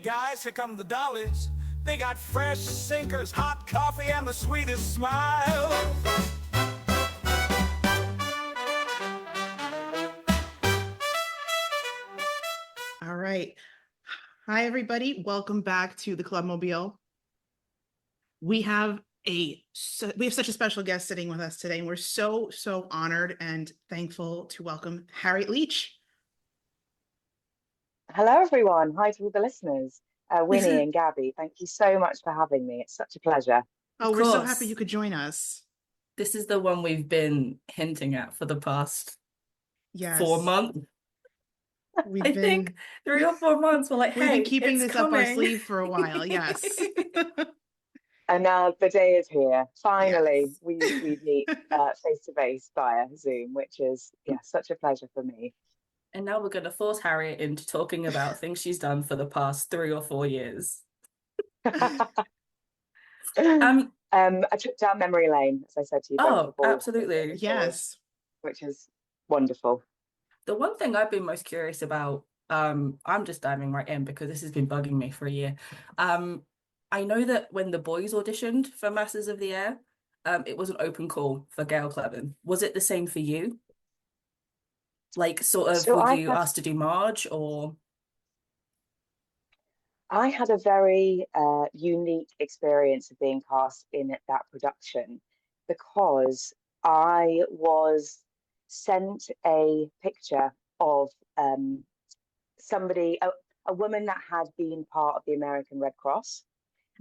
guys, here come the Dollies. They got fresh sinkers, hot coffee, and the sweetest smile. All right. Hi, everybody. Welcome back to the Clubmobile. We have such a special guest sitting with us today, and we're so honored and thankful to welcome Harriet Leitch. Hello, everyone. Hi to all the listeners. Winnie and Gabby, thank you so much for having me. It's such a pleasure. Oh, we're so happy you could join us. This is the one we've been hinting at for the past 4 months. I think 3 or 4 months. We're like, hey, we've been keeping this coming. up our sleeve for a while. Yes. And now the day is here. Finally, yes. we meet face to face via Zoom, which is such a pleasure for me. And now we're going to force Harriet into talking about things she's done for the past 3 or 4 years. A trip down memory lane, as I said to you both before. Oh, absolutely. Yes. Which is wonderful. The one thing I've been most curious about, I'm just diving right in because this has been bugging me for a year. I know that when the boys auditioned for Masters of the Air, it was an open call for Gail Clevin. Was it the same for you? Like, sort of, were you asked to do Marge, or? I had a very unique experience of being cast in that production because I was sent a picture of somebody, a woman that had been part of the American Red Cross.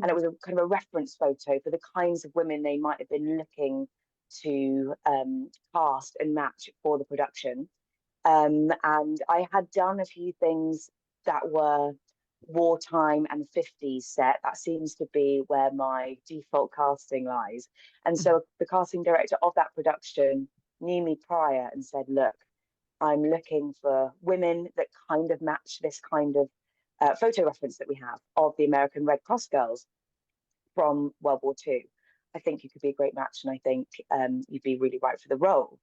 And it was a kind of a reference photo for the kinds of women they might have been looking to cast and match for the production. And I had done a few things that were wartime and 50s set. That seems to be where my default casting lies. And so the casting director of that production knew me prior and said, look, I'm looking for women that kind of match this kind of photo reference that we have of the American Red Cross girls from World War II. I think you could be a great match, and I think you'd be really right for the role.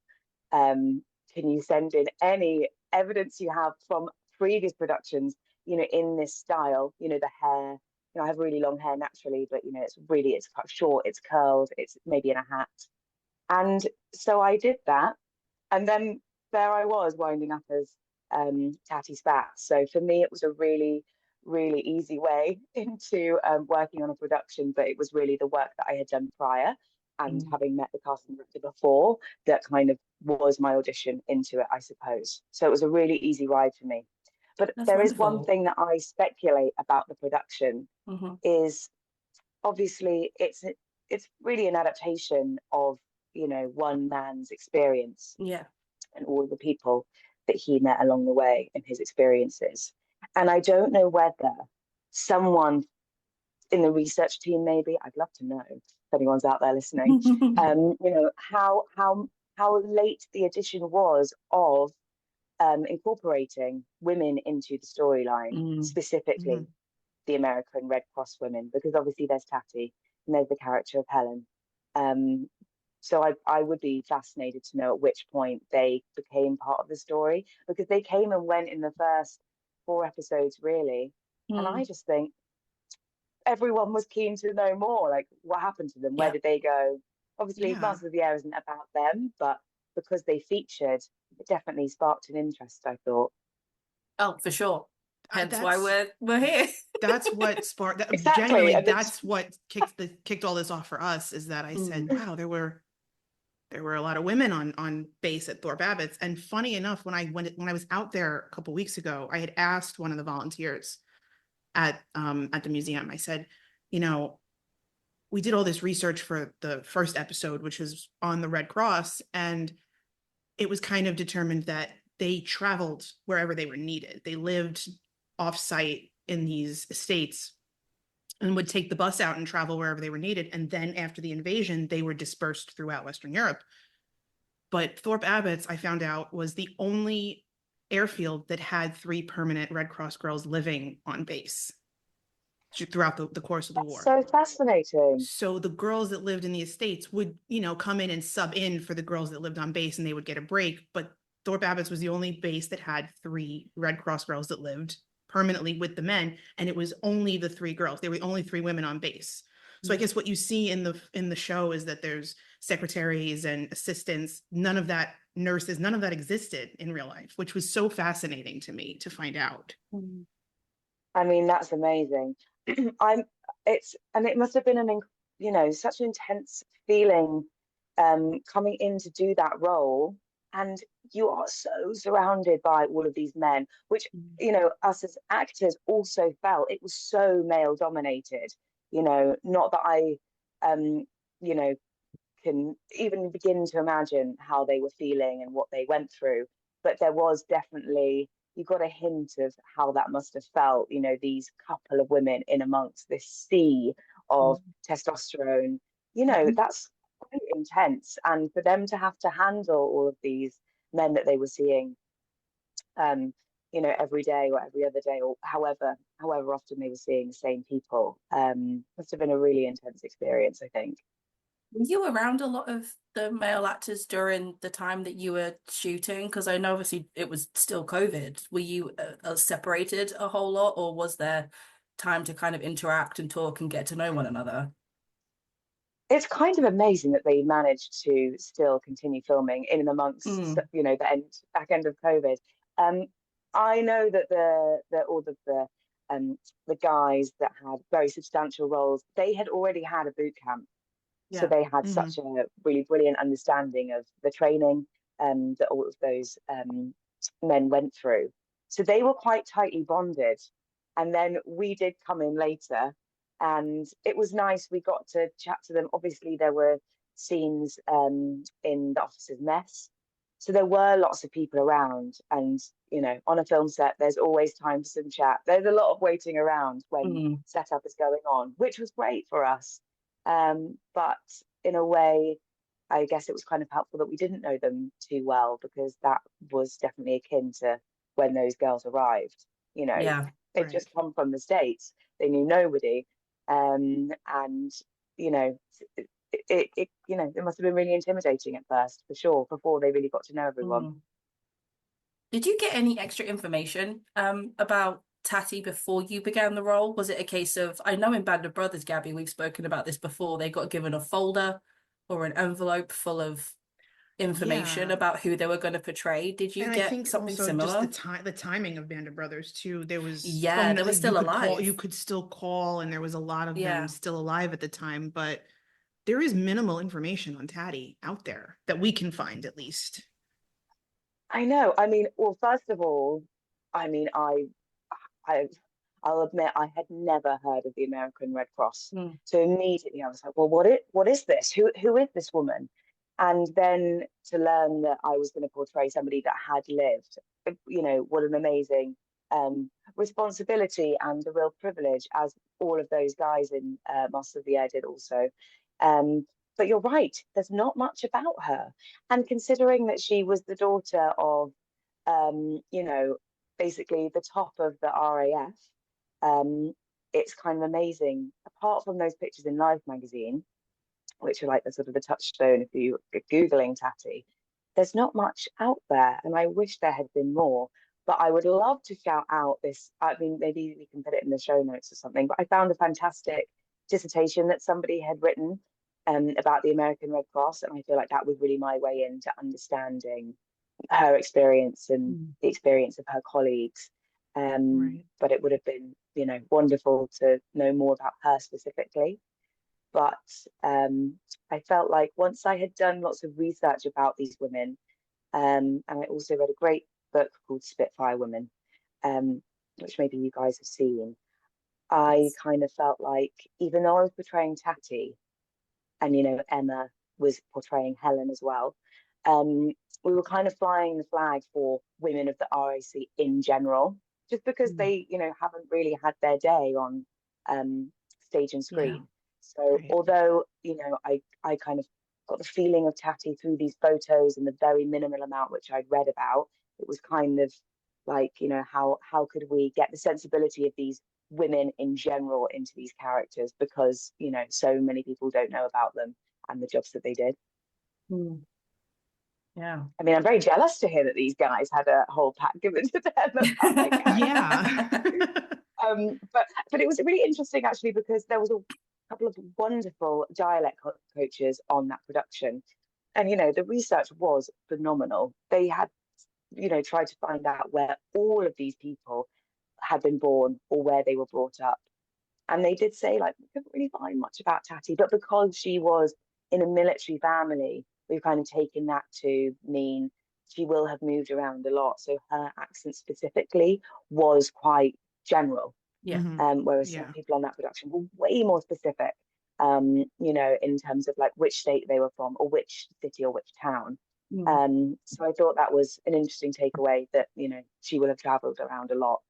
Can you send in any evidence you have from previous productions, in this style? The hair, I have really long hair naturally, but it's cut short, it's curled, it's maybe in a hat. And so I did that, and then there I was winding up as Tatty Spaatz. So for me, it was a really easy way into working on a production, but it was really the work that I had done prior and having met the casting director before that kind of was my audition into it, I suppose. So it was a really easy ride for me. But That's there wonderful. is one thing that I speculate about the production is obviously it's really an adaptation of, one man's experience. Yeah. And all the people that he met along the way and his experiences. And I don't know whether someone in the research team, maybe, I'd love to know if anyone's out there listening, how late the addition was of incorporating women into the storyline, specifically the American Red Cross women, because obviously there's Tatty and there's the character of Helen. So I would be fascinated to know at which point they became part of the story, because they came and went in the first 4 episodes, really. And I just think everyone was keen to know more, like what happened to them, where did they go? Obviously, Masters of the Air isn't about them, but because they featured, it definitely sparked an interest, I thought. Oh, for sure. Hence why we're here. That's what sparked that. Exactly. Genuinely, that's what kicked all this off for us, is that I said, wow, there were a lot of women on base at Thorpe Abbott's. And funny enough, when I was out there a couple of weeks ago, I had asked one of the volunteers at the museum. I said, we did all this research for the first episode, which was on the Red Cross, and it was kind of determined that they traveled wherever they were needed. They lived off-site in these estates and would take the bus out and travel wherever they were needed. And then after the invasion, they were dispersed throughout Western Europe. But Thorpe Abbott's, I found out, was the only airfield that had 3 permanent Red Cross girls living on base throughout the course of the war. So fascinating. So the girls that lived in the estates would, come in and sub in for the girls that lived on base, and they would get a break. But Thorpe Abbott's was the only base that had 3 Red Cross girls that lived permanently with the men, and it was only the 3 girls. There were only 3 women on base. So I guess what you see in the show is that there's secretaries and assistants, none of that, nurses, none of that existed in real life, which was so fascinating to me to find out. I mean, that's amazing. It must have been such an intense feeling coming in to do that role, and you are so surrounded by all of these men, which us as actors also felt it was so male dominated. Not that I can even begin to imagine how they were feeling and what they went through, but there was definitely, you got a hint of how that must have felt, these couple of women in amongst this sea of testosterone. That's quite intense, and for them to have to handle all of these men that they were seeing every day or every other day, or however often they were seeing the same people, must have been a really intense experience, I think. Were you around a lot of the male actors during the time that you were shooting? Because I know obviously it was still COVID. Were you separated a whole lot, or was there time to kind of interact and talk and get to know one another? It's kind of amazing that they managed to still continue filming in amongst, the back end of COVID. I know that all of the guys that had very substantial roles, they had already had a boot camp. So they had such a really brilliant understanding of the training that all of those men went through. So they were quite tightly bonded. And then we did come in later, and it was nice. We got to chat to them. Obviously, there were scenes in the officers' mess. So there were lots of people around. And, on a film set, there's always time for some chat. There's a lot of waiting around when setup is going on, which was great for us. But in a way, I guess it was kind of helpful that we didn't know them too well, because that was definitely akin to when those girls arrived. They'd just come from the States, they knew nobody, and it must have been really intimidating at first, for sure, before they really got to know everyone. Did you get any extra information about Tatty before you began the role? Was it a case of, I know in Band of Brothers, Gabby, we've spoken about this before, they got given a folder or an envelope full of information about who they were going to portray? Did you get something similar? Just the timing of Band of Brothers too. There was they were still alive. You could still call, and there was a lot of them still alive at the time, but there is minimal information on Tatty out there that we can find, at least. I know. I mean, well, first of all, I'll admit I had never heard of the American Red Cross. So immediately I was like, well, what is this? Who is this woman? And then to learn that I was going to portray somebody that had lived, what an amazing responsibility and a real privilege, as all of those guys in Masters of the Air did also. But you're right, there's not much about her. And considering that she was the daughter of, basically the top of the RAF, it's kind of amazing. Apart from those pictures in Life magazine, which are like the sort of the touchstone if you are Googling Tatty, there's not much out there. And I wish there had been more. But I would love to shout out this, I mean, maybe we can put it in the show notes or something, but I found a fantastic dissertation that somebody had written about the American Red Cross, and I feel like that was really my way into understanding her experience and the experience of her colleagues. But it would have been, wonderful to know more about her specifically. But I felt like once I had done lots of research about these women, and I also read a great book called Spitfire Women, which maybe you guys have seen, I kind of felt like, even though I was portraying Tatty, and Emma was portraying Helen as well, we were kind of flying the flag for women of the RAC in general, just because they haven't really had their day on stage and screen. So although I kind of got the feeling of Tatty through these photos and the very minimal amount which I'd read about, it was kind of like, how could we get the sensibility of these women in general into these characters, because so many people don't know about them and the jobs that they did. Yeah. I mean, I'm very jealous to hear that these guys had a whole pack given to them about their character. Yeah. But it was really interesting actually, because there was a couple of wonderful dialect coaches on that production, and the research was phenomenal. They had tried to find out where all of these people had been born or where they were brought up, and they did say, like, we couldn't really find much about Tatty, but because she was in a military family, we've kind of taken that to mean she will have moved around a lot, so her accent specifically was quite general. Yeah. Whereas some people on that production were way more specific, in terms of like which state they were from or which city or which town. So I thought that was an interesting takeaway, that she will have traveled around a lot,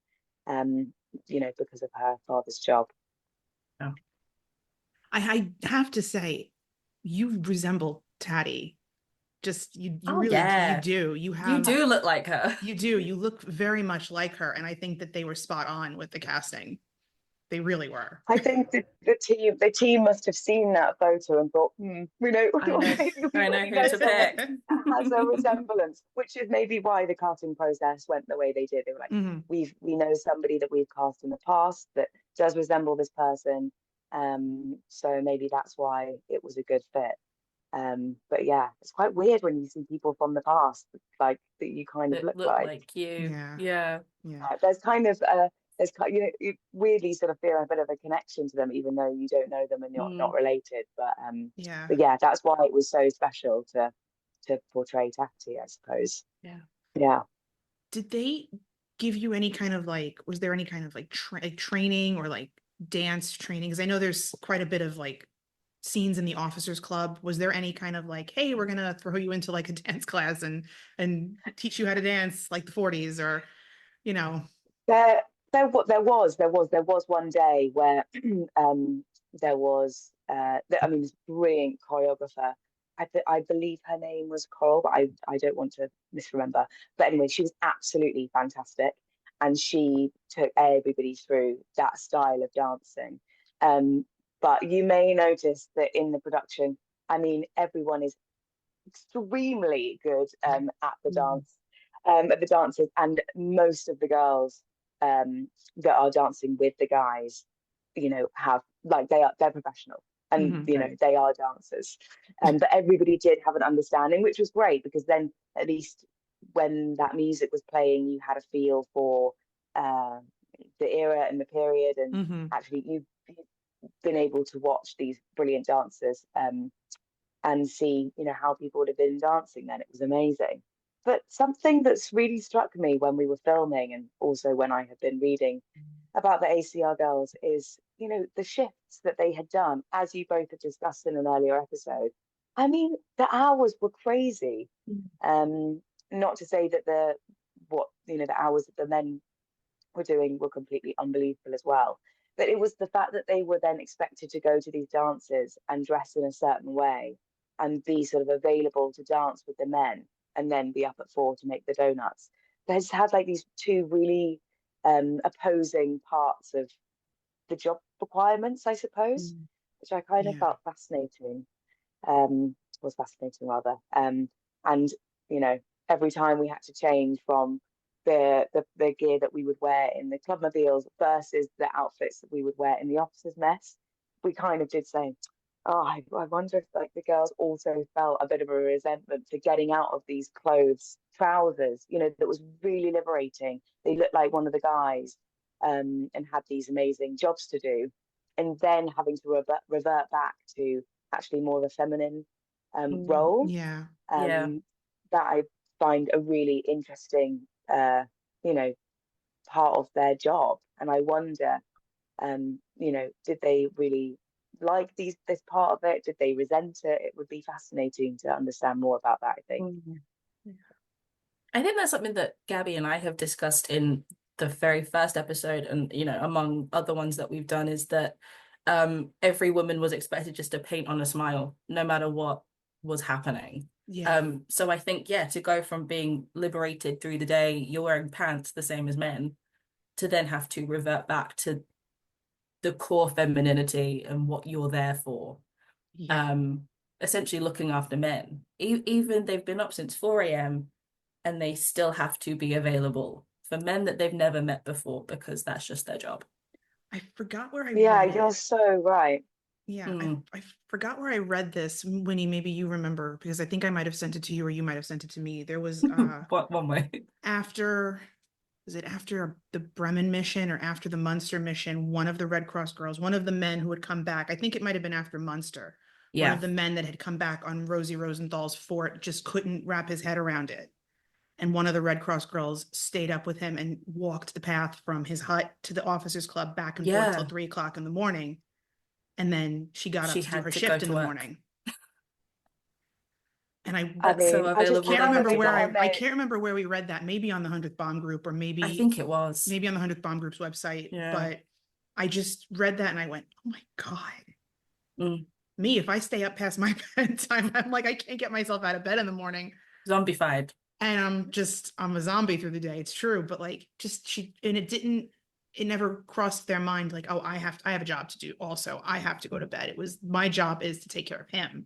because of her father's job. Yeah. I have to say, you resemble Tatty. Just you Oh, really yeah. you do. You You do look like her. You do. You look very much like her, and I think that they were spot on with the casting. They really were. I think the team must have seen that photo and thought, we know I know who to pick. That has a resemblance, which is maybe why the casting process went the way they did. They were like, we know somebody that we've cast in the past that does resemble this person, so maybe that's why it was a good fit. But yeah, it's quite weird when you see people from the past, like, that you kind of look like you. Yeah. There's kind of you weirdly sort of feel a bit of a connection to them, even though you don't know them and you're not related. But yeah, that's why it was so special to portray Tatty, I suppose. Yeah. Did they give you any kind of like, was there any kind of like training or like dance training? Because I know there's quite a bit of like scenes in the officers club. Was there any kind of like, hey, we're gonna throw you into like a dance class and teach you how to dance like the 40s, or There was one day where there was this brilliant choreographer. I believe her name was Coral, but I don't want to misremember. But anyway, she was absolutely fantastic, and she took everybody through that style of dancing. But you may notice that in the production, everyone is extremely good at the dance, at the dances, and most of the girls that are dancing with the guys, have, like, they're professional, and they are dancers. But everybody did have an understanding, which was great, because then at least when that music was playing, you had a feel for the era and the period, and actually you've been able to watch these brilliant dancers and see how people would have been dancing then. It was amazing. But something that's really struck me when we were filming, and also when I have been reading about the ACR girls, is the shifts that they had done, as you both have discussed in an earlier episode. The hours were crazy. Not to say that the hours that the men were doing were completely unbelievable as well, but it was the fact that they were then expected to go to these dances and dress in a certain way and be sort of available to dance with the men, and then be up at 4 to make the donuts. There's had like these two really opposing parts of the job requirements, I suppose, which I kind of felt fascinating. Was fascinating rather. And every time we had to change from the gear that we would wear in the Clubmobiles versus the outfits that we would wear in the officers' mess, we kind of did say, oh, I wonder if like the girls also felt a bit of a resentment for getting out of these clothes, trousers, that was really liberating. They looked like one of the guys, and had these amazing jobs to do, and then having to revert back to actually more of a feminine role. That I find a really interesting part of their job, and I wonder, did they really like this part of it? Did they resent it? It would be fascinating to understand more about that, I think. I think that's something that Gabby and I have discussed in the very first episode, and among other ones that we've done, is that every woman was expected just to paint on a smile no matter what was happening. So I think to go from being liberated through the day, you're wearing pants the same as men, to then have to revert back to the core femininity and what you're there for. essentially looking after men. Even they've been up since 4 a.m. and they still have to be available for men that they've never met before because that's just their job. I forgot where I Yeah, read you're it. so right. Yeah, Mm. I forgot where I read this. Winnie, maybe you remember, because I think I might have sent it to you or you might have sent it to me. There was One way. after, was it after the Bremen mission or after the Munster mission, one of the Red Cross girls, one of the men who had come back, I think it might have been after Munster, one Yeah. of the men that had come back on Rosie Rosenthal's fort just couldn't wrap his head around it. And one of the Red Cross girls stayed up with him and walked the path from his hut to the officers club back and forth till Yeah. 3 o'clock in the morning. And then she got up She to do had her to go shift in to the work. morning. And I I That's so mean, I just available can't to remember have where that. I can't remember where we read that. Maybe on the 100th Bomb Group or I maybe think it was. maybe on the 100th Bomb Group's website. Yeah. But I just read that and I went, oh my God. Mm. Me, if I stay up past my bedtime, I'm like, I can't get myself out of bed in the morning. Zombified. And I'm a zombie through the day. It's true. But like it never crossed their mind like, oh, I have a job to do. Also, I have to go to bed. It was my job is to take care of him.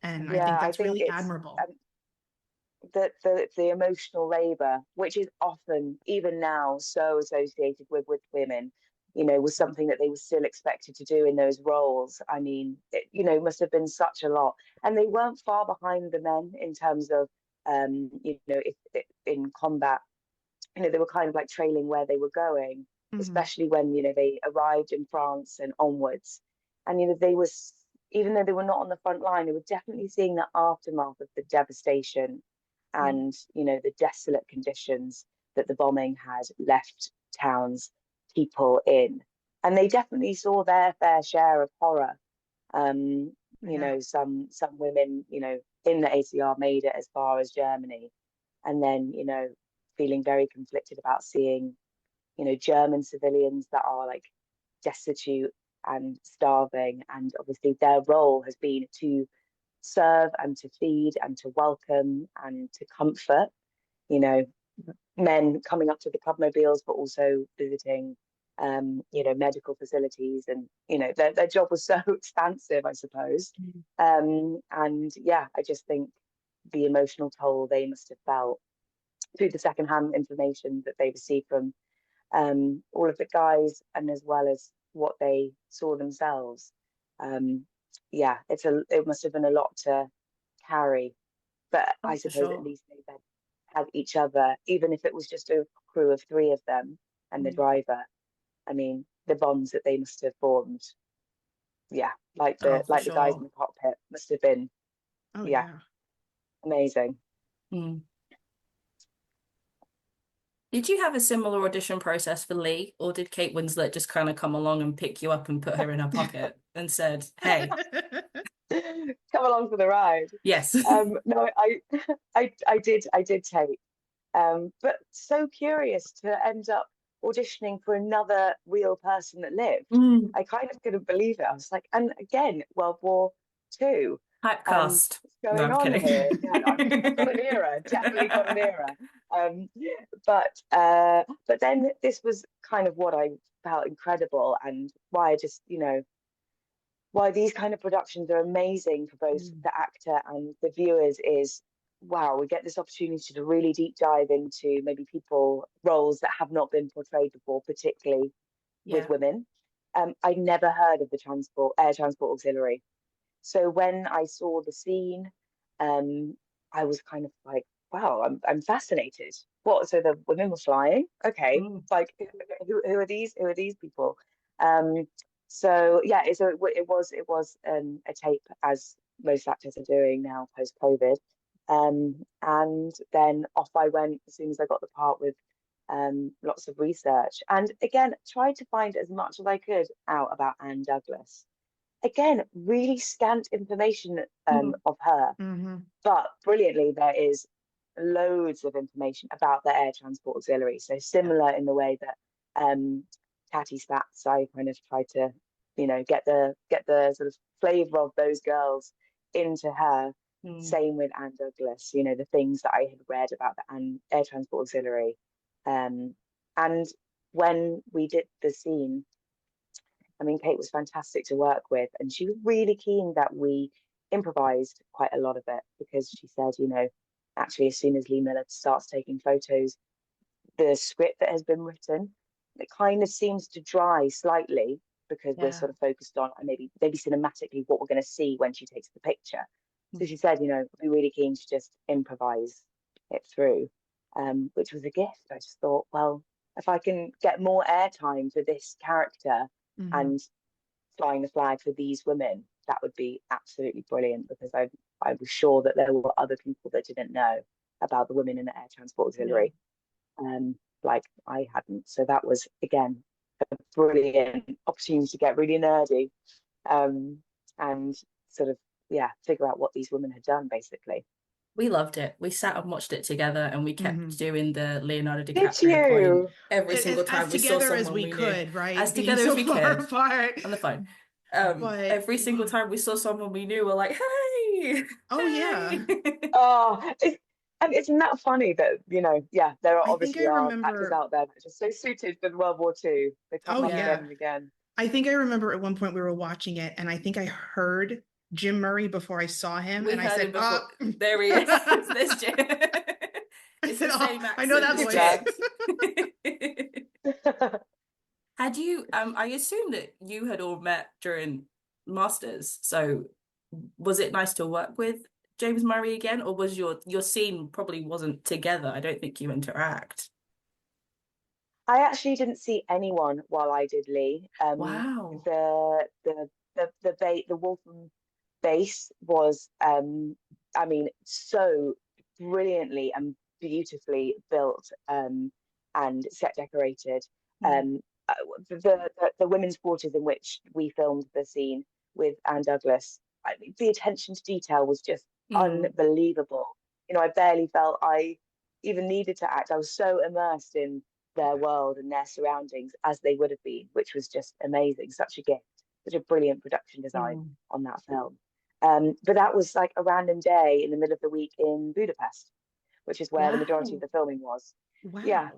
And I think yeah, I that's think really it's admirable. the emotional labor, which is often, even now, so associated with women, was something that they were still expected to do in those roles. I mean, it must have been such a lot. And they weren't far behind the men in terms of, if in combat, they were kind of like trailing where they were going, especially when, they arrived in France and onwards. And, they were, even though they were not on the front line, they were definitely seeing the aftermath of the devastation and, the desolate conditions that the bombing had left towns, people in. And they definitely saw their fair share of horror. Yeah. Some women, in the ACR made it as far as Germany. And then, feeling very conflicted about seeing, German civilians that are like destitute and starving. And obviously their role has been to serve and to feed and to welcome and to comfort, men coming up to the Clubmobiles, but also visiting, medical facilities. And, their job was so expansive, I suppose. And yeah, I just think the emotional toll they must have felt through the secondhand information that they received from all of the guys, and as well as what they saw themselves. Yeah, it must have been a lot to carry, but Oh, I for suppose at sure. least they then had each other, even if it was just a crew of 3 of them and the driver. I mean, the bonds that they must have formed, yeah, like Oh, for the guys in sure. the cockpit must have been, Oh yeah, yeah. amazing. Mm. Did you have a similar audition process for Lee, or did Kate Winslet just kind of come along and pick you up and put her in her pocket and said, "Hey, Come along for the ride. yes." No, I did take, but so curious to end up auditioning for another real person that lived. Mm. I kind of couldn't believe it. I was like, and again, World War II. Typecast. What's No, going I'm on here? kidding. Yeah, I've got an era, definitely got an era. Um, but then this was kind of what I felt incredible, and why I just, why these kind of productions are amazing for both the actor and the viewers is, wow, we get this opportunity to really deep dive into maybe roles that have not been portrayed before, particularly with Yeah. women. I'd never heard of the air transport auxiliary. So when I saw the scene, I was kind of like, wow, I'm fascinated. What? So the women were flying? Okay, Mm. like who are these? Who are these people? Um, so yeah, it was a tape, as most actors are doing now post COVID. And then off I went as soon as I got the part with lots of research, and again tried to find as much as I could out about Anne Douglas. Again, really scant information of her, but brilliantly there is loads of information about the air transport auxiliary. So similar in the way that Tatty Spaatz, I kind of tried to, get the sort of flavour of those girls into her. Same with Anne Douglas, the things that I had read about the air transport auxiliary. And when we did the scene, I mean, Kate was fantastic to work with, and she was really keen that we improvised quite a lot of it, because she said, you know, actually, as soon as Lee Miller starts taking photos, the script that has been written, it kind of seems to dry slightly, because we're Yeah. sort of focused on maybe cinematically what we're going to see when she takes the picture. So she said, you know, we're really keen to just improvise it through, which was a gift. I just thought, well, if I can get more airtime for this character Mhm. and flying the flag for these women, that would be absolutely brilliant, because I was sure that there were other people that didn't know about the women in the Air Transport Auxiliary, like I hadn't. So that was, again, a brilliant opportunity to get really nerdy, and sort of, yeah, figure out what these women had done, basically. We loved it. We sat and watched it together, and we kept Mhm. doing the Leonardo Did DiCaprio point you? every single time As we saw together as someone we we knew. could, right? As Being together so as we far could. apart. On the phone. But Every single time we saw someone we knew, we're like, hey! Oh, yeah. Hey! Oh, and isn't that funny that, you know, yeah, there are I think I obviously are actors remember. out there that are just so suited for World War II. They pop Oh, up yeah. again and again. I think I remember at one point we were watching it, and I think I heard Jim Murray before I saw him, We and I heard said, him before. "Oh, There he is. There's Jim. I It's said, the oh, same I know that accent. voice." Had you, I assume that you had all met during Masters, so was it nice to work with James Murray again, or was your scene probably wasn't together? I don't think you interact. I actually didn't see anyone while I did Lee. Wow. The Waltham base was, I mean, so brilliantly and beautifully built, and set decorated. Um, the women's quarters in which we filmed the scene with Anne Douglas, I mean, the attention to detail was just unbelievable. You know, I barely felt I even needed to act. I was so immersed in their world and their surroundings as they would have been, which was just amazing. Such a gift, such a brilliant production design on that film. But that was like a random day in the middle of the week in Budapest, which is where the majority of Wow. the filming was. Wow. Yeah.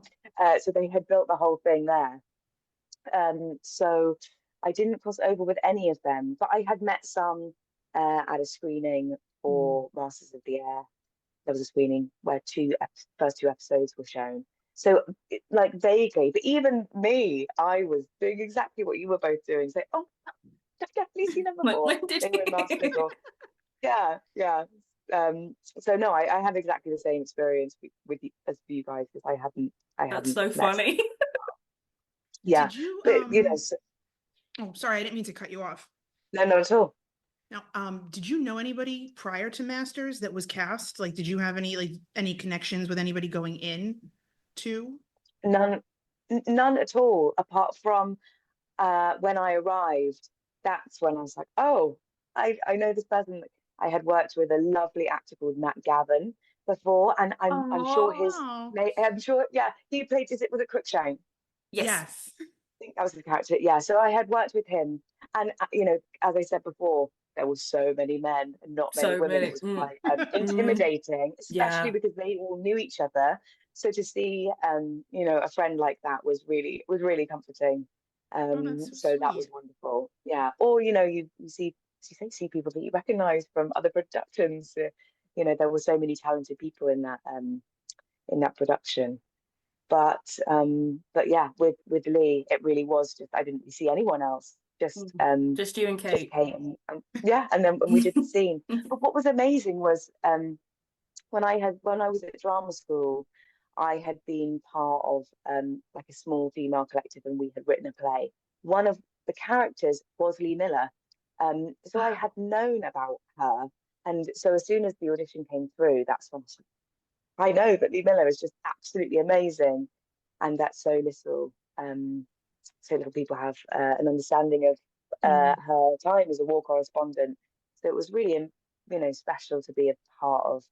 So they had built the whole thing there. So I didn't cross over with any of them, but I had met some at a screening for Masters of the Air. There was a screening where first two episodes were shown. So like vaguely, but even me, I was doing exactly what you were both doing. So, oh, I've definitely seen them Like, before. when did They were in Masters, or yeah. So no, I have exactly the same experience with you, as you guys, because I That's hadn't so met. funny. Yeah, Did you but you know, oh, sorry, I didn't mean to cut you off. no, not at all. Now, did you know anybody prior to Masters that was cast? Like, did you have any connections with anybody going in to? None at all, apart from when I arrived. That's when I was like, oh, I know this person. I had worked with a lovely actor called Matt Gavin before, and I'm sure Oh, I'm sure, yeah, he played, is it, was it Crookshank? Yes. yes. I think that was the character. Yeah, so I had worked with him, and you know, as I said before, there were so many men and not many So women. many. It was quite intimidating, especially Yeah. because they all knew each other. So to see, you know, a friend like that was really comforting. Oh, that's so So that was sweet. wonderful. Yeah, or you know, you see people that you recognise from other productions. You know, there were so many talented people in that production. But yeah, with Lee, it really was just, I didn't see anyone else. Just you and Just Kate. Kate, and yeah, and then when we did the scene. But what was amazing was, when I was at drama school, I had been part of like a small female collective, and we had written a play. One of the characters was Lee Miller, so I had known about her, and so as soon as the audition came through, that's when I know that Lee Miller is just absolutely amazing, and that so little people have an understanding of her time as a war correspondent. So it was really, you know, special to be a part of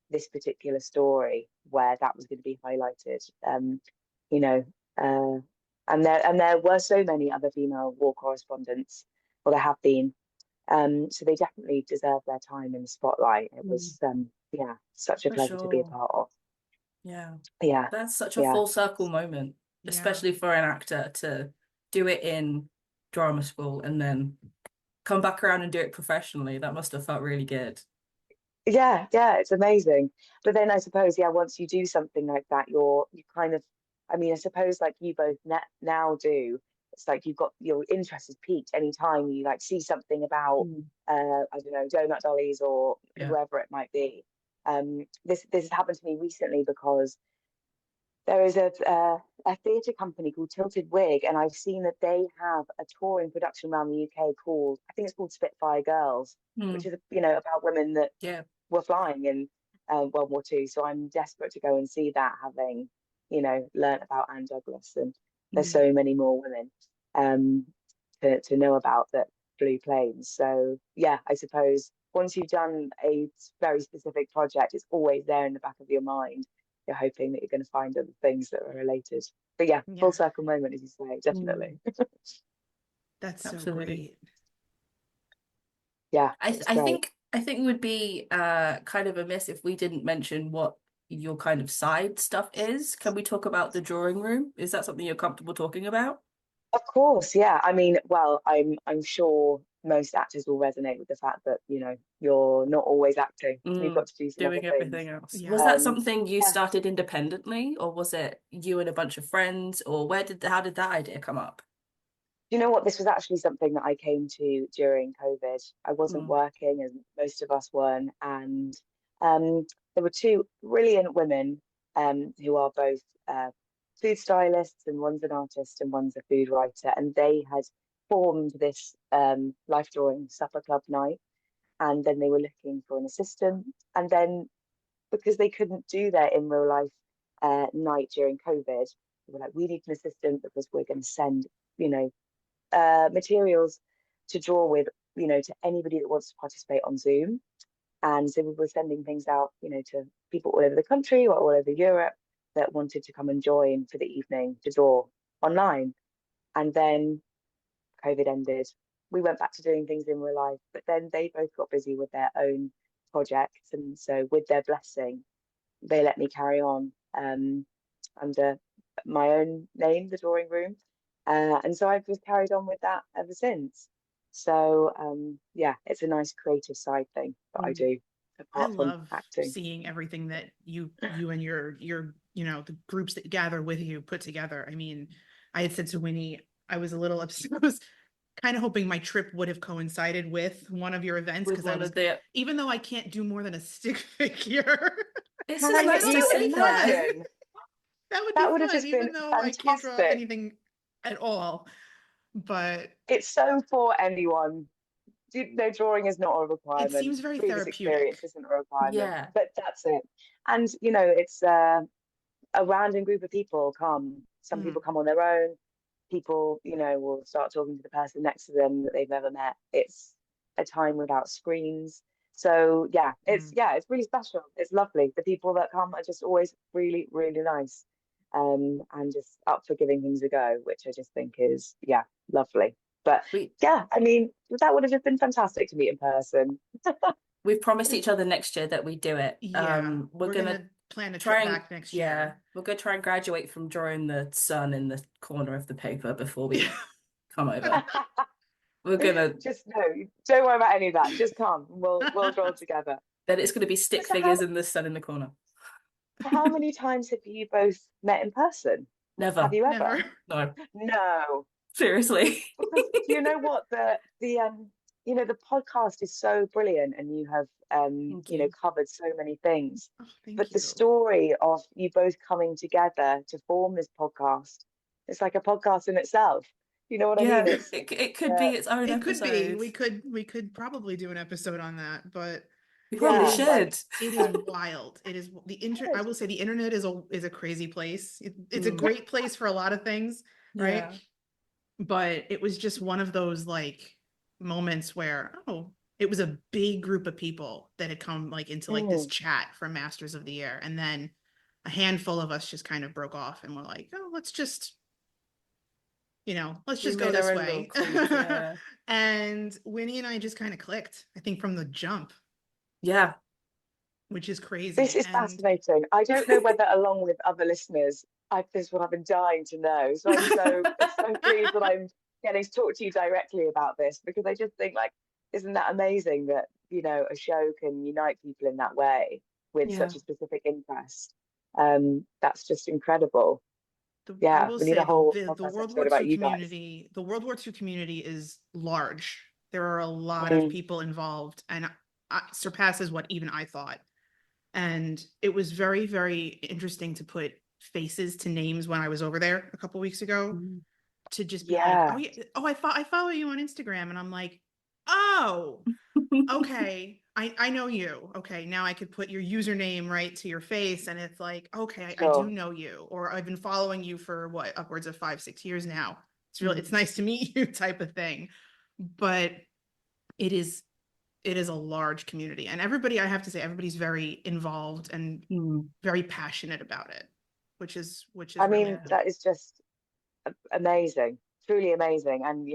this particular story where that was going to be highlighted. You know, and there were so many other female war correspondents, well, there have been. So they definitely deserve their time in the spotlight. It was, yeah, such a For pleasure to be a sure. part of. Yeah. Yeah, That's such a yeah. full circle moment, Yeah. especially for an actor to do it in drama school and then come back around and do it professionally. That must have felt really good. Yeah, yeah, it's amazing. But then I suppose, yeah, once you do something like that, you kind of, I mean, I suppose like you both now do, it's like you've got your interest is piqued anytime you like see something about, I don't know, donut dollies or Yeah. whoever it might be. This has happened to me recently because there is a theatre company called Tilted Wig, and I've seen that they have a touring production around the UK called, I think it's called Spitfire Girls, which is, you know, about women that were flying in World War II. So I'm desperate to go and see that, having, you know, learnt about Anne Douglas, and there's so many more women to know about that flew planes. So yeah, I suppose once you've done a very specific project, it's always there in the back of your mind. You're hoping that you're going to find other things that are related. But yeah, full circle moment, as you say, definitely. That's so Absolutely great. Yeah, I think it would be kind of amiss if we didn't mention what your kind of side stuff is. Can we talk about the drawing room? Is that something you're comfortable talking about? Of course, yeah. I mean, well, I'm sure most actors will resonate with the fact that, you know, you're not always acting. You've got to do some doing other everything things. else. Was that something you started independently, or was it you and a bunch of friends, or how did that idea come up? You know what? This was actually something that I came to during COVID. I wasn't working, as most of us weren't, and there were two brilliant women who are both food stylists, and one's an artist and one's a food writer, and they had formed this life drawing supper club night, and then they were looking for an assistant, and then because they couldn't do their in real life night during COVID, they were like, we need an assistant because we're going to send, you know, materials to draw with, you know, to anybody that wants to participate on Zoom. And so we were sending things out, you know, to people all over the country or all over Europe that wanted to come and join for the evening to draw online. And then COVID ended. We went back to doing things in real life, but then they both got busy with their own projects. And so with their blessing, they let me carry on under my own name, the drawing room. And so I've just carried on with that ever since. So yeah, it's a nice creative side thing that I do apart from acting. Seeing everything that you and your you know, the groups that gather with you put together. I mean, I had said to Winnie, I was a little upset. I was kind of hoping my trip would have coincided with one of your events, because I was even though I can't do more than a stick figure. It's so nice to see that. That would be fun, just even been though fantastic. I can't draw anything at all. But it's so for anyone. No, drawing is not a requirement. It seems very Previous therapeutic. Experience isn't a requirement. Yeah. But that's it. And, you know, it's a random group of people come. Some people come on their own. People, you know, will start talking to the person next to them that they've never met. It's a time without screens. So, yeah, it's really special. It's lovely. The people that come are just always really, really nice. And just up for giving things a go, which I just think is, lovely. But yeah, I mean, that would have just been fantastic to meet in person. We've promised each other next year that we do it. Yeah, we're gonna plan to try back next year. Yeah, we're gonna try and graduate from drawing the sun in the corner of the paper before we come over. We're gonna just don't worry about any of that. Just come. We'll draw together. Then it's gonna be stick figures in the sun in the corner. How many times have you both met in person? Never. Have you ever? Never. No. Seriously. Because you know what, the you know, the podcast is so brilliant, and you have you know, covered so many things. But the story of you both coming together to form this podcast, it's like a podcast in itself. You know what I mean? It could be its own episode. Could be. We could probably do an episode on that, but we probably should. Like, it is wild. It is I will say the internet is a crazy place. It's a great place for a lot of things, right? Yeah. But it was just one of those like moments where it was a big group of people that had come like into like this chat for Masters of the Air, and then a handful of us just kind of broke off and were like, let's just go this way. And Winnie and I just kind of clicked, I think, from the jump. Yeah. Which is crazy. This is fascinating. I don't know whether along with other listeners, this is what I've been dying to know. So I'm so pleased that I'm getting to talk to you directly about this, because I just think, like, isn't that amazing that, a show can unite people in that way with Yeah. such a specific interest? That's just incredible. I Yeah, will we need say a whole the podcast World War episode II about you guys. community, the World War II community is large. There are a lot of Mm. people involved, and surpasses what even I thought. And it was very, very interesting to put faces to names when I was over there a couple weeks ago, to just be like, Yeah. oh, yeah, oh, I follow you on Instagram, and I'm like, oh, okay, I know you. Okay, now I could put your username right to your face, and it's like, okay, I do Sure. know you, or I've been following you for what, upwards of 5-6 years now. It's really, it's Mm. nice to meet you, type of thing. But it is a large community, and everybody, I have to say, everybody's very involved and Mm. very passionate about it, which is I really mean, cool. that is just amazing, truly amazing. And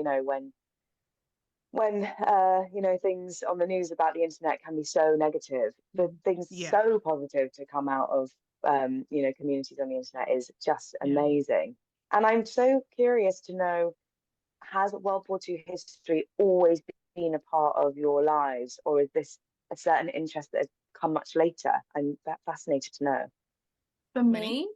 when things on the news about the internet can be so negative, the things Yeah. so positive to come out of communities on the internet is just Yeah. amazing. And I'm so curious to know, has World War II history always been a part of your lives, or is this a certain interest that has come much later? I'm fascinated to know. For Winnie?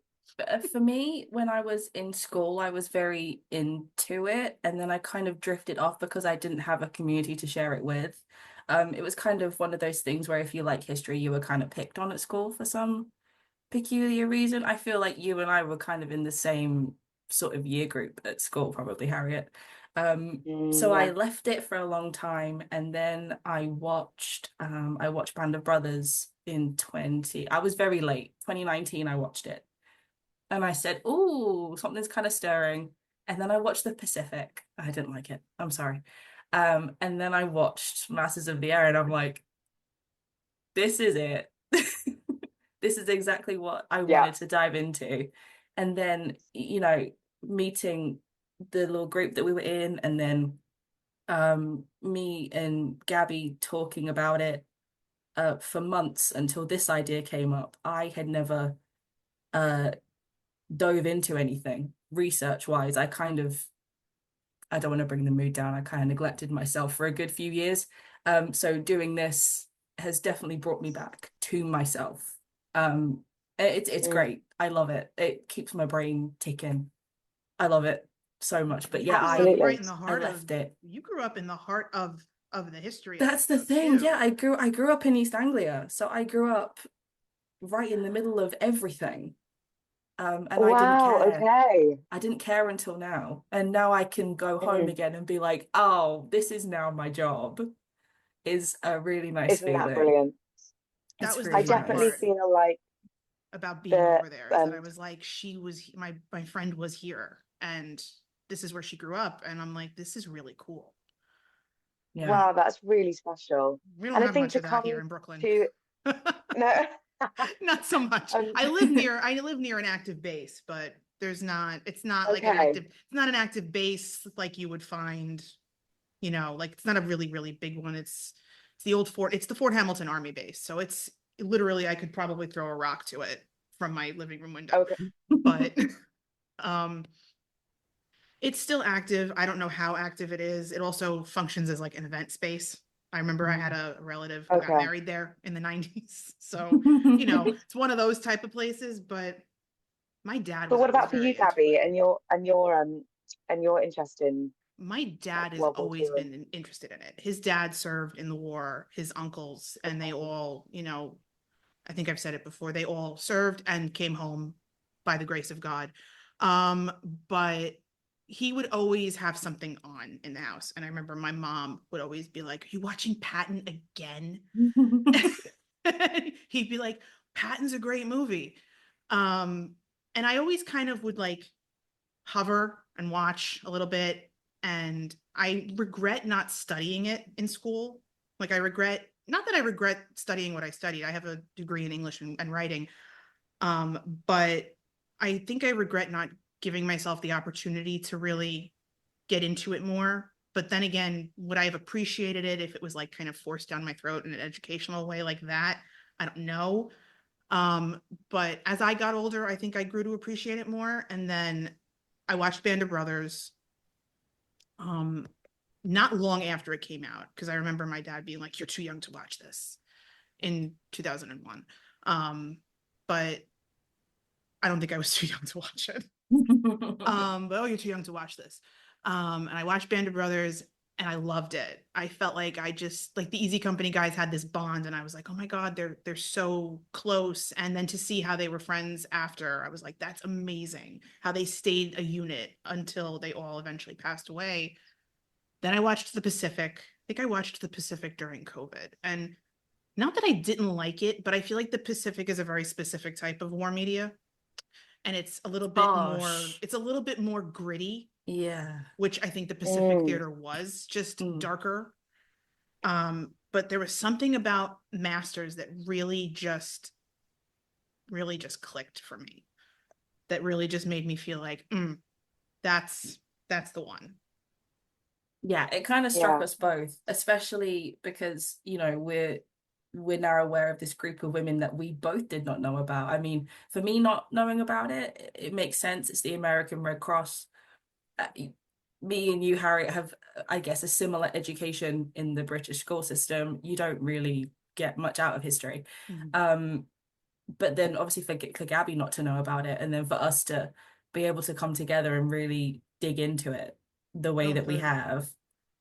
me, when I was in school, I was very into it, and then I kind of drifted off because I didn't have a community to share it with. It was kind of one of those things where if you like history, you were kind of picked on at school for some peculiar reason. I feel like you and I were kind of in the same sort of year group at school, probably, Harriet. So I Yeah. left it for a long time, and then I watched Band of Brothers in 20. I was very late, 2019. I watched it, and I said, "Oh, something's kind of stirring." And then I watched The Pacific. I didn't like it. I'm sorry. And then I watched Masters of the Air, and I'm like, "This is it." This is exactly what I Yeah. wanted to dive into. And then, meeting the little group that we were in, and then me and Gabby talking about it for months until this idea came up. I had never uh, dove into anything research wise. I don't want to bring the mood down. I kind of neglected myself for a good few years. So doing this has definitely brought me back to myself. It's Mm. great. I love it. It keeps my brain ticking. I love it so much. But You yeah, grew up Absolutely. right in the I heart of left it. you grew up in the heart of the history of That's it, the though, thing. too. Yeah, I grew up in East Anglia, so I grew up right in the middle of everything. And I didn't Wow. care. Okay. I didn't care until now. And now I can go home Mm. again and be like, oh, this is now my job. Is a really nice Isn't that feeling. brilliant? That It's was the I really fun definitely part nice. feel like about being the over there, is that I was like, my friend was here, and this is where she grew up, and I'm like, this is really cool. Yeah. wow, that's really special. We don't And I have think much to of that come here in Brooklyn. to no, Not so much. um, I live near an active base, but it's not like okay, it's not an active base like you would find, like it's not a really, really big one. It's the old fort. It's the Fort Hamilton Army base. So it's literally, I could probably throw a rock to it from my living room window, okay, but, um, it's still active. I don't know how active it is. It also functions as like an event space. I remember I had a relative who got okay. married there in the 90s. So, it's one of those type of places, but my dad But was what always about for you, very into Gabby, it. and your interest in My dad has World War always Two? And been interested in it. His dad served in the war, his uncles, and they okay, all, I think I've said it before, they all served and came home by the grace of God. But he would always have something on in the house. And I remember my mom would always be like, "Are you watching Patton again?" He'd be like, "Patton's a great movie." And I always kind of would like hover and watch a little bit. And I regret not studying it in school. Like, not that I regret studying what I studied. I have a degree in English and writing. But I think I regret not giving myself the opportunity to really get into it more. But then again, would I have appreciated it if it was like kind of forced down my throat in an educational way like that? I don't know. But as I got older, I think I grew to appreciate it more. And then I watched Band of Brothers. not long after it came out, because I remember my dad being like, "You're too young to watch this," in 2001. But I don't think I was too young to watch it. But oh, you're too young to watch this. And I watched Band of Brothers and I loved it. I felt like I just like the Easy Company guys had this bond, and I was like, oh my God, they're so close. And then to see how they were friends after, I was like, that's amazing. How they stayed a unit until they all eventually passed away. Then I watched The Pacific. I think I watched The Pacific during COVID. And not that I didn't like it, but I feel like The Pacific is a very specific type of war media. And it's a little bit more gritty, Yeah. which I think the Pacific Theater was just darker. But there was something about Masters that really just clicked for me. That really just made me feel like, that's the one. Yeah, it kind of struck us both, especially because, you know, we're now aware of this group of women that we both did not know about. I mean, for me, not knowing about it, it makes sense. It's the American Red Cross. Me and you, Harriet, have, I guess, a similar education in the British school system. You don't really get much out of history. But then obviously for Gabby not to know about it, and then for us to be able to come together and really dig into it the way that we have.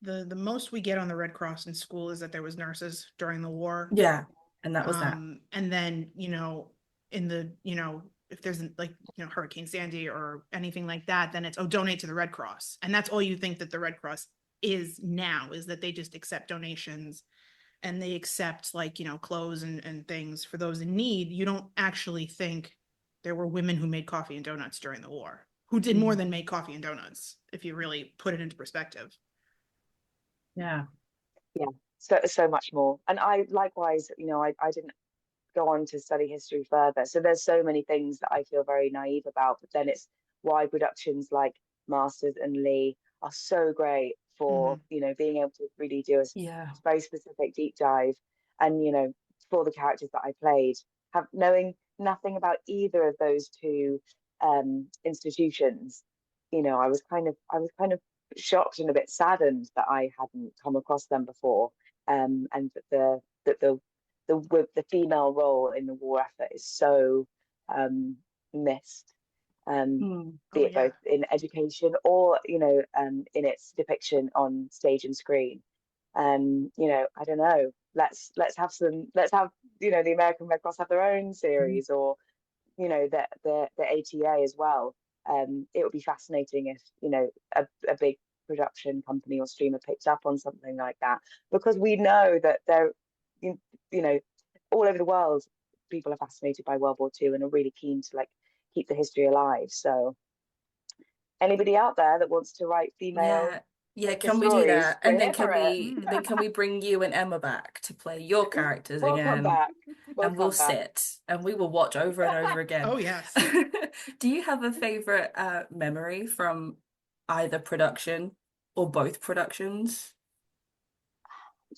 The most we get on the Red Cross in school is that there was nurses during the war. Yeah, and that was that. And then, you know, in the, you know, if there's like, you know, Hurricane Sandy or anything like that, then it's, oh, donate to the Red Cross. And that's all you think that the Red Cross is now, is that they just accept donations and they accept, like, you know, clothes and things for those in need. You don't actually think there were women who made coffee and donuts during the war, who did more than make coffee and donuts, if you really put it into perspective. Yeah. So much more. And I likewise, you know, I didn't go on to study history further, so there's so many things that I feel very naive about. But then it's why productions like Masters and Lee are so great for you know, being able to really do a very specific deep dive. And, you know, for the characters that I played, have knowing nothing about either of those two institutions, you know, I was kind of shocked and a bit saddened that I hadn't come across them before. And that the female role in the war effort is so missed, be it both in education or, you know, in its depiction on stage and screen. You know, I don't know, let's have you know, the American Red Cross have their own series, or, you know, the ATA as well. It would be fascinating if, you know, a big production company or streamer picked up on something like that, because we know that they're, you know, all over the world, people are fascinated by World War II and are really keen to, like, keep the history alive. So anybody out there that wants to write female can we do that? And then can we bring you and Emma back to play your characters again? And we'll sit and we will watch over and over again. Oh yes. Do you have a favorite memory from either production or both productions?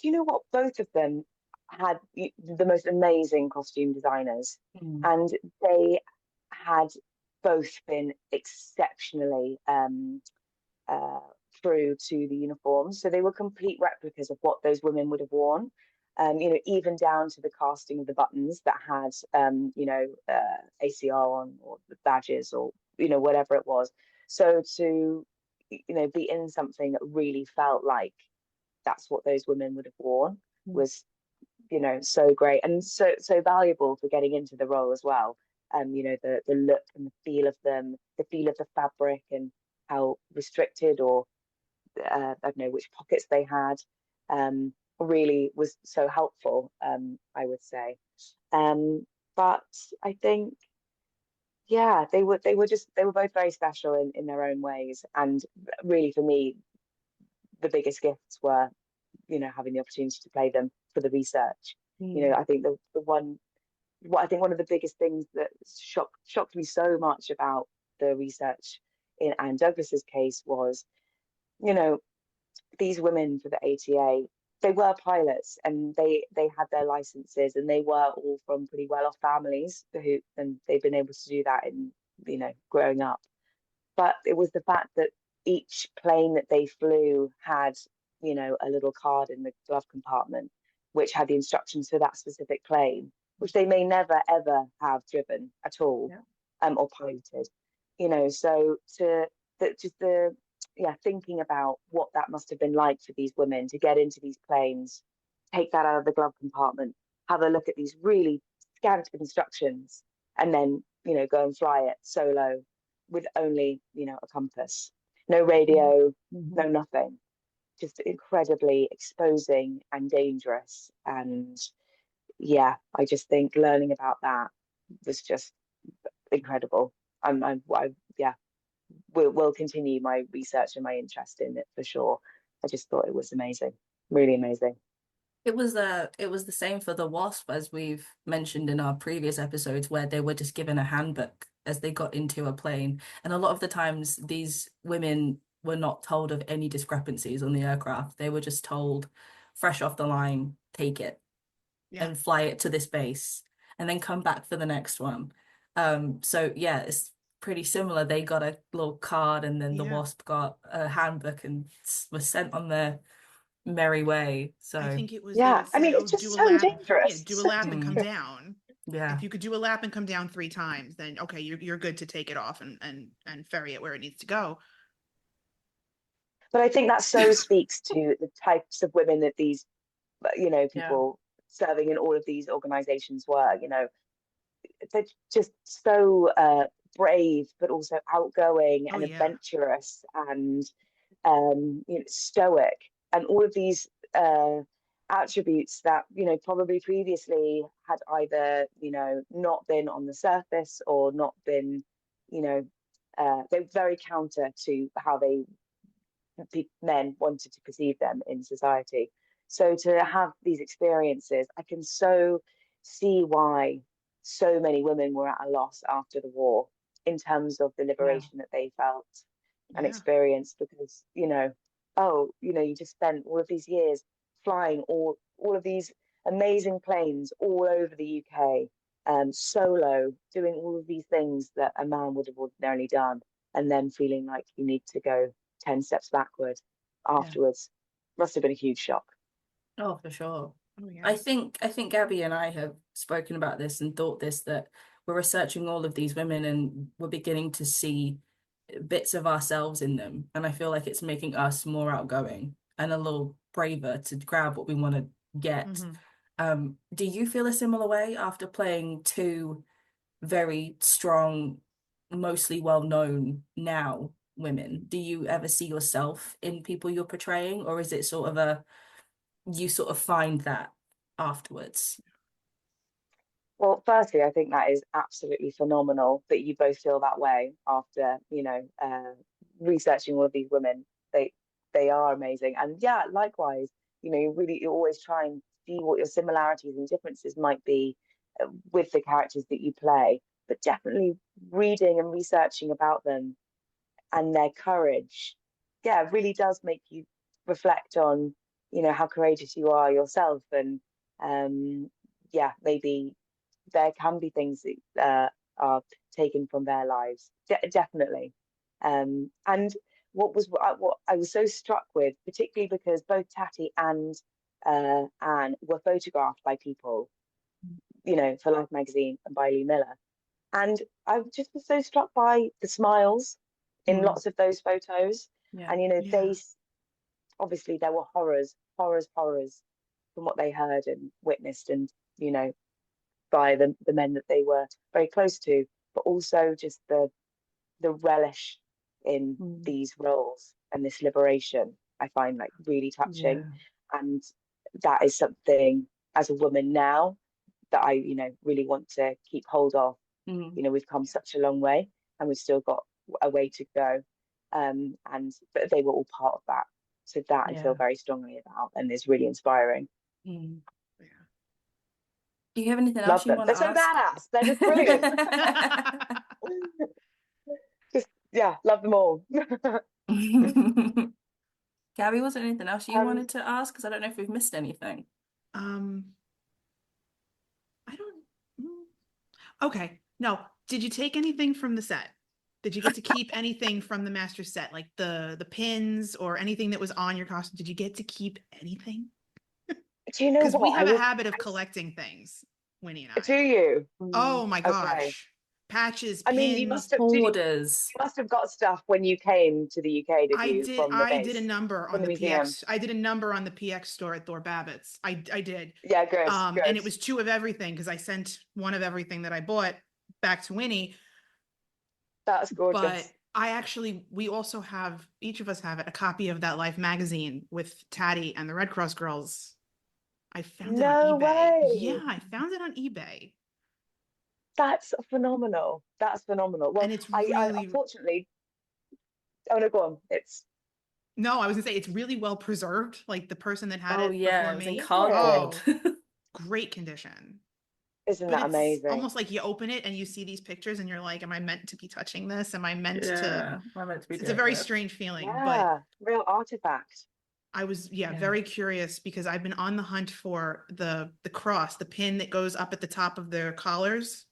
Do you know what? Both of them had the most amazing costume designers, and they had both been exceptionally true to the uniforms. So they were complete replicas of what those women would have worn. You know, even down to the casting of the buttons that had, you know, ACR on, or the badges, or, you know, whatever it was. So to, you know, be in something that really felt like that's what those women would have worn was, you know, so great and so valuable for getting into the role as well. You know, the look and the feel of them, the feel of the fabric, and how restricted or I don't know which pockets they had, really was so helpful, I would say. But I think, yeah, they were both very special in their own ways. And really, for me, the biggest gifts were, you know, having the opportunity to play them for the research. You know, I think one of the biggest things that shocked me so much about the research in Anne Douglas's case was, you know, these women for the ATA, they were pilots, and they had their licenses, and they were all from pretty well-off families and they've been able to do that in, you know, growing up. But it was the fact that each plane that they flew had, you know, a little card in the glove compartment which had the instructions for that specific plane, which they may never ever have driven at all, or piloted, you know. So thinking about what that must have been like for these women to get into these planes, take that out of the glove compartment, have a look at these really scant instructions, and then, you know, go and fly it solo with only, you know, a compass, no radio, no nothing, just incredibly exposing and dangerous. And yeah, I just think learning about that was just incredible. Yeah, will continue my research and my interest in it for sure. I just thought it was amazing, really amazing. It was the same for the WASP, as we've mentioned in our previous episodes, where they were just given a handbook as they got into a plane. And a lot of the times these women were not told of any discrepancies on the aircraft. They were just told, fresh off the line, take it and fly it to this base and then come back for the next one. So yeah, it's pretty similar. They got a little card, and then the WASP got a handbook and was sent on their merry way. So I think it was, yeah, they would say, I mean, oh, it's just do a so lap. dangerous. Yeah, do a lap and come down. Yeah. If you could do a lap and come down 3 times, then okay, you're good to take it off and ferry it where it needs to go. But I think that so speaks to the types of women that these, you know, people serving in all of these organizations were. You know, they're just so brave, but also outgoing and adventurous, and you know, stoic, and all of these attributes that, you know, probably previously had either, you know, not been on the surface or not been, you know, they're very counter to how men wanted to perceive them in society. So to have these experiences, I can so see why so many women were at a loss after the war in terms of the liberation that they felt and experienced, because, you know, oh, you know, you just spent all of these years flying all of these amazing planes all over the UK, solo, doing all of these things that a man would have ordinarily done, and then feeling like you need to go 10 steps backward afterwards. Must have been a huge shock. Oh, for sure. Oh, yeah. I think Gabby and I have spoken about this and thought this, that we're researching all of these women and we're beginning to see bits of ourselves in them. And I feel like it's making us more outgoing and a little braver to grab what we want to get. Do you feel a similar way after playing 2 very strong, mostly well-known now women? Do you ever see yourself in people you're portraying, or is it sort of you sort of find that afterwards? Well, firstly, I think that is absolutely phenomenal that you both feel that way after, you know, researching all of these women. They are amazing. And yeah, likewise, you know, you always try and see what your similarities and differences might be with the characters that you play. But definitely reading and researching about them and their courage, yeah, really does make you reflect on, you know, how courageous you are yourself. And yeah, maybe there can be things that are taken from their lives, definitely. And what I was so struck with, particularly because both Tatty and Anne were photographed by people, you know, for Life magazine and by Lee Miller, and I just was so struck by the smiles in lots of those photos. And you know, they obviously there were horrors from what they heard and witnessed, and you know, by the men that they were very close to, but also just the relish in these roles and this liberation, I find like really touching. And that is something as a woman now that I, you know, really want to keep hold of. You know, we've come such a long way and we've still got a way to go. But they were all part of that. So that I feel very strongly about, and is really inspiring. Do you have anything Love else you them. want They're to so ask? badass. They're just brilliant. Just love them all. Gabby, was there anything else you wanted to ask? Because I don't know if we've missed anything. I don't. Okay. No. Did you take anything from the set? Did you get to keep anything from the master set, like the pins or anything that was on your costume? Did you get to keep anything? Do you know Because we what? have a habit of collecting things, Winnie and Do I. you? Oh my Okay. gosh. Patches, I mean, pins. you Borders. must have got stuff when you came to the UK, did you, from the I did a base, number from on the the museum? PX. I did a number on the PX store at Thor Babbitt's. I did. Yeah, good, And good. it was 2 of everything because I sent 1 of everything that I bought back to Winnie. That's gorgeous. But we also have, each of us have it, a copy of That Life magazine with Tatty and the Red Cross girls. I found it on No eBay. way. Yeah, I found it on eBay. That's phenomenal. That's phenomenal. Well, And it's I really, unfortunately, oh no, go on. no, I was gonna say it's really well preserved. Like the person that had Oh it yeah, before it was in me. cardboard. Oh, great condition. Isn't But that it's amazing? almost like you open it and you see these pictures and you're like, am I meant to be touching this? Am I meant to? Yeah, I'm meant to be It's a doing very this. strange feeling, but Yeah, real artifact. I was, Yeah. very curious because I've been on the hunt for the cross, the pin that goes up at the top of their collars,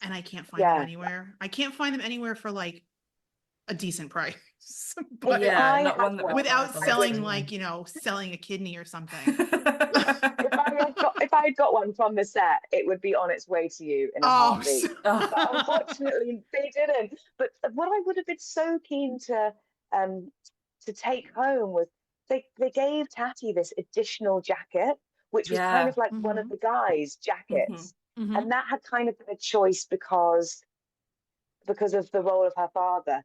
and I can't find them Yeah. anywhere. I can't find them anywhere for like a decent price. Well, But Yeah, I not had one that one. without requires a lot of selling training. like, selling a kidney or something. If I had got one from the set, it would be on its way to you in a heartbeat. But unfortunately, they didn't. But what I would have been so keen to take home was they gave Tatty this additional jacket, which was kind Yeah. of like one of the guys' jackets, and that had kind of been a choice because of the role of her father.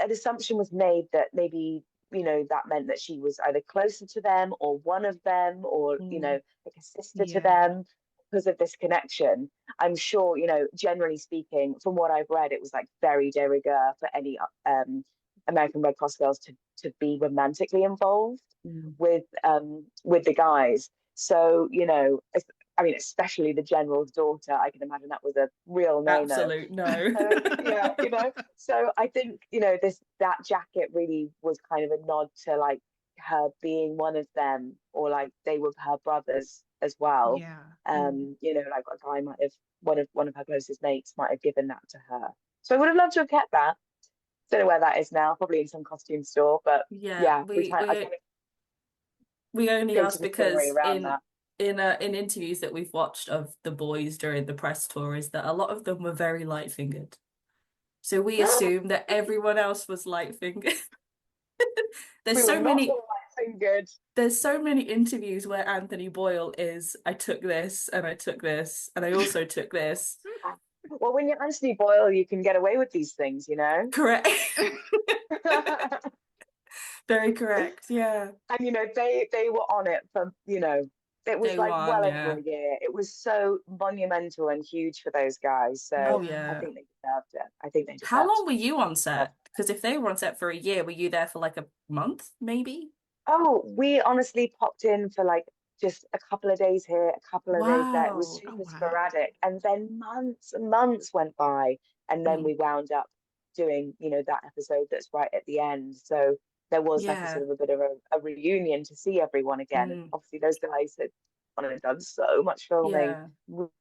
An assumption was made that maybe that meant that she was either closer to them or one of them, or like a sister to Yeah. them because of this connection. I'm sure, generally speaking, from what I've read, it was like very de rigueur for any American Red Cross girls to be romantically involved with the guys. So I mean, especially the general's daughter, I can imagine that was a real no-no. Absolute no. Yeah, so I think that jacket really was kind of a nod to like her being one of them, or like they were her brothers as well. Yeah. Like a guy might have, one of her closest mates might have given that to her. So I would have loved to have kept that. Don't know where that is now, probably in some costume store, but Yeah, we only go to asked the story because around that. in interviews that we've watched of the boys during the press tour is that a lot of them were very light fingered. So we assume that everyone else was light fingered. There's so many interviews where Anthony Boyle is, I took this and I took this and I also took this. Well, when you're Anthony Boyle, you can get away with these things, Correct. Very correct, yeah. And they were on it for it was over a year. It was so monumental and huge for those guys. So I think they deserved it. I think they deserved it. How long were you on set? Because if they were on set for a year, were you there for like a month, maybe? Oh, we honestly popped in for like just a couple of days here, a couple of days there. It was super sporadic. And then months and months went by. And then we wound up doing, that episode that's right at the end. So there was like a sort of a bit of a reunion to see everyone again. And obviously those guys had done so much filming,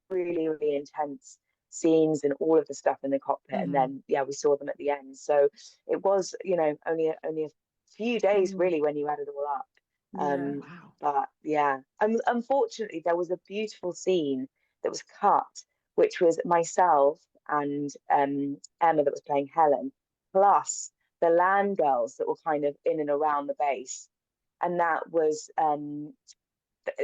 really, really intense scenes and all of the stuff in the cockpit. And then, we saw them at the end. So it was, only a few days really when you add it all up. But unfortunately there was a beautiful scene that was cut, which was myself and Emma that was playing Helen, plus the land girls that were kind of in and around the base. And that was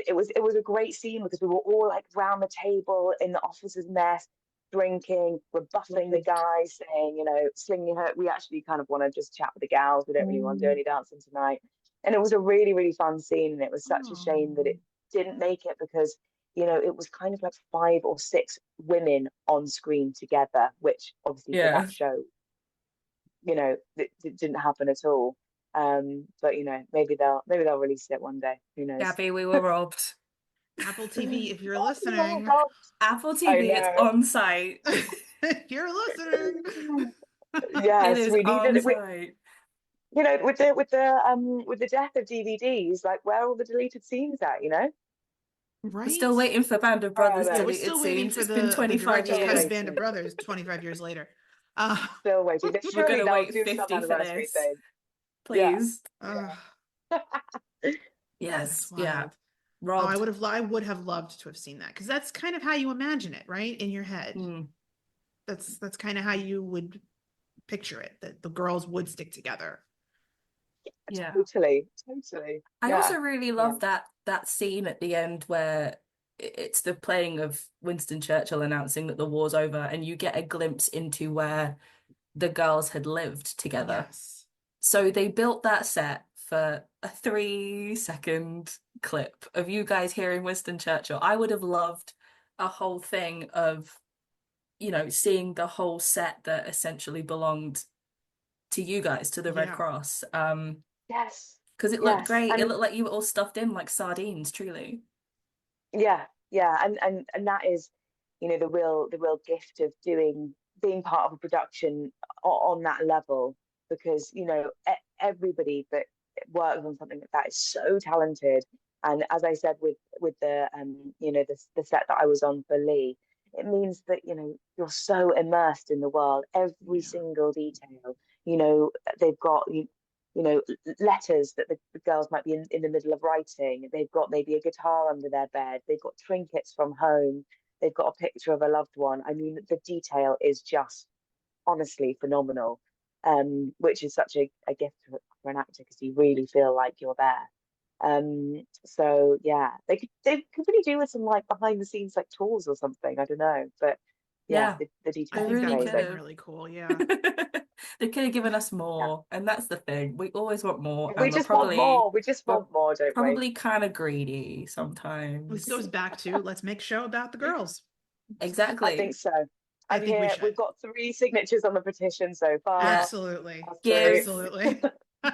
it was a great scene because we were all like round the table in the officers' mess, drinking, rebuffing the guys, saying, Sling your hurt. We actually kind of want to just chat with the gals. We don't really want to do any dancing tonight. And it was a really, really fun scene. And it was such a shame that it didn't make it because, it was kind of like 5 or 6 women on screen together, which obviously for that show, it didn't happen at all. But maybe they'll release it one day. Who knows? Gabby, we were robbed. Apple TV, if you're listening. Apple TV, it's on site. If you're listening. Yes, it is we needed on site. With the death of DVDs, like where are all the deleted scenes at? Right. We're still waiting for Band of Brothers. We're still waiting for it's been 25 years. years. Band of Brothers 25 years later. Still waiting. We're Surely gonna they'll wait do some 50 for anniversary this, thing. please. uh, Yes, that's yeah. wild. Oh, Robbed. I would have loved to have seen that because that's kind of how you imagine it, right? In your head. Mm. That's kind of how you would picture it, that the girls would stick together. Yeah. Totally. I Yeah. also really love that scene at the end where it's the playing of Winston Churchill announcing that the war's over, and you get a glimpse into where the girls had lived together. Yes. So they built that set for a 3-second clip of you guys hearing Winston Churchill. I would have loved a whole thing of, seeing the whole set that essentially belonged to you guys, to the Red Yeah. Cross. Yes. Because it looked great. It And looked like you were all stuffed in like sardines, truly. yeah, and that is, the real gift of being part of a production on that level, because everybody that works on something like that is so talented. And as I said with the set that I was on for Lee, it means that you're so immersed in the world, every single detail. They've got letters that the girls might be in the middle of writing. They've got maybe a guitar under their bed. They've got trinkets from home. They've got a picture of a loved one. I mean, the detail is just honestly phenomenal, which is such a gift for an actor, because you really feel like you're there. So yeah, they could really do with some like behind the scenes like tours or something. I don't know, but yeah, Yeah, the I detail they is think that really would could have been amazing. have. really cool. Yeah. They could have given us Yeah. more, and that's the thing. We always want more, We and just want more. We just we're want more, don't we? probably kind of greedy This sometimes. goes back to let's make a show about the girls. I Exactly. think so. I And think we here should. we've got 3 signatures on the petition so far. Yeah. Absolutely. That's great. Give Absolutely.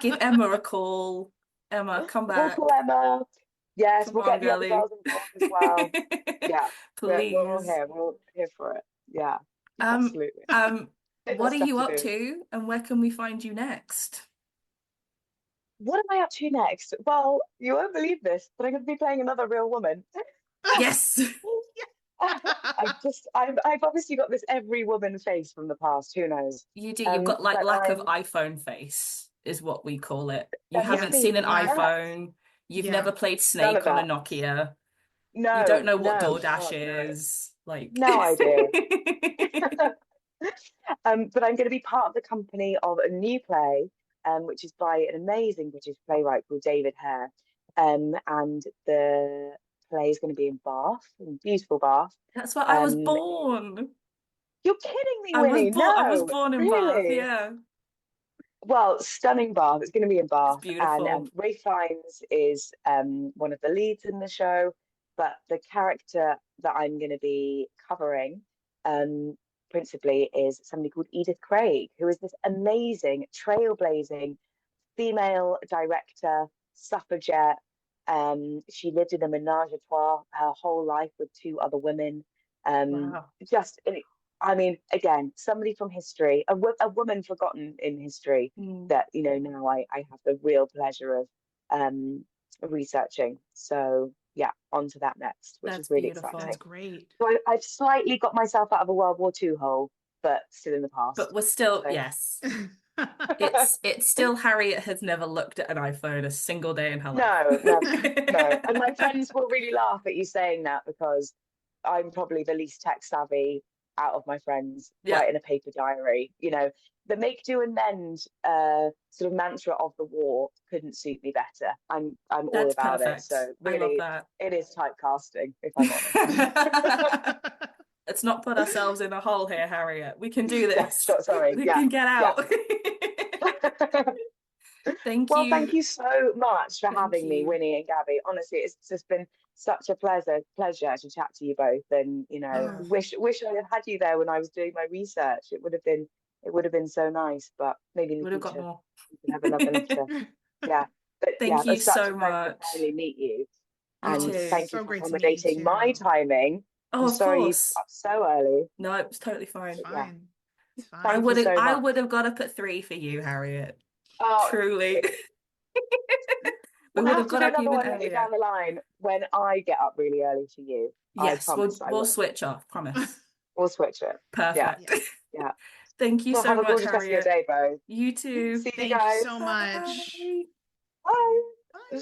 give Emma a call. Emma, come We'll back. call Emma. Yes, Come we'll on, get the other girly. girls involved as well. Yeah, we're all Please. here. We're all here for it. Yeah, Um, absolutely. um, We've got what are stuff you to up do. to, and where can we find you next? What am I up to next? Well, you won't believe this, but I'm going to be playing another real woman. Yes, I've obviously got this every woman face from the past. Who knows? you do. You've got like But lack of iPhone face, is what we call it. You there must haven't Yes. be. seen an Lack. Yeah, iPhone. You've Yeah. never played none of Snake on a that. Nokia. You don't No, know what no, DoorDash God, no. is. Like, No idea. But I'm going to be part of the company of a new play, which is by an amazing British playwright called David Hare. And the play is going to be in Bath, in beautiful Bath. that's where I was Um, born. you're kidding me, Winnie? I was No, born in Bath. really? Yeah, Well, stunning Bath. It's going to be in it's Bath, and beautiful. Ray Fiennes is one of the leads in the show. But the character that I'm going to be covering, principally, is somebody called Edith Craig, who is this amazing, trailblazing female director, suffragette. She lived in a menage a trois her whole life with 2 other women. Wow. Just I mean, again, somebody from history, a woman forgotten in history, Mm. that now I have the real pleasure of researching. So yeah, on to that next, which That's is really beautiful. That's exciting. great. So I've slightly got myself out of a World War II hole, but still in the But past. we're still, So yes. It's still Harriet has never looked at an iPhone a single day in her life. no, no. And my friends will really laugh at you saying that, because I'm probably the least tech savvy out of my friends, Yeah. writing a paper diary. The make do and mend sort of mantra of the war couldn't suit me better. I'm all That's about perfect. it. So I love really, that. it is typecasting, if I'm honest. Let's not put ourselves in a hole here, Harriet. We can do Yeah, this. sure, sorry. We Yeah, can get yeah. out. Thank Well, you. thank you so much for Thank having me, you. Winnie and Gabby. Honestly, it's just been such a pleasure to chat to you both. And Oh. wish I had had you there when I was doing my research. It would have been so nice. But maybe in the Would have got future more. we can have another lecture. Yeah, but yeah, Thank it you was such so a pleasure to much. finally meet you. You And too. thank you So for great to meet you accommodating my too. timing. Oh, I'm of sorry you course. up so early. No, it was totally fine. It's Yeah. fine. It's I fine. Thank you so I much. would have got up at 3 for you, Harriet. Oh, Truly. We we'll would have have to got do up another even one later earlier. down the line when I get up really early for you. I Yes, promise I we'll will. switch off, promise. We'll switch it. Yeah, Perfect. yeah. Thank you Well, so have a much, gorgeous rest of your Harriet. day, bro. You too. See you Thank you guys. so much. Bye. Bye. Bye.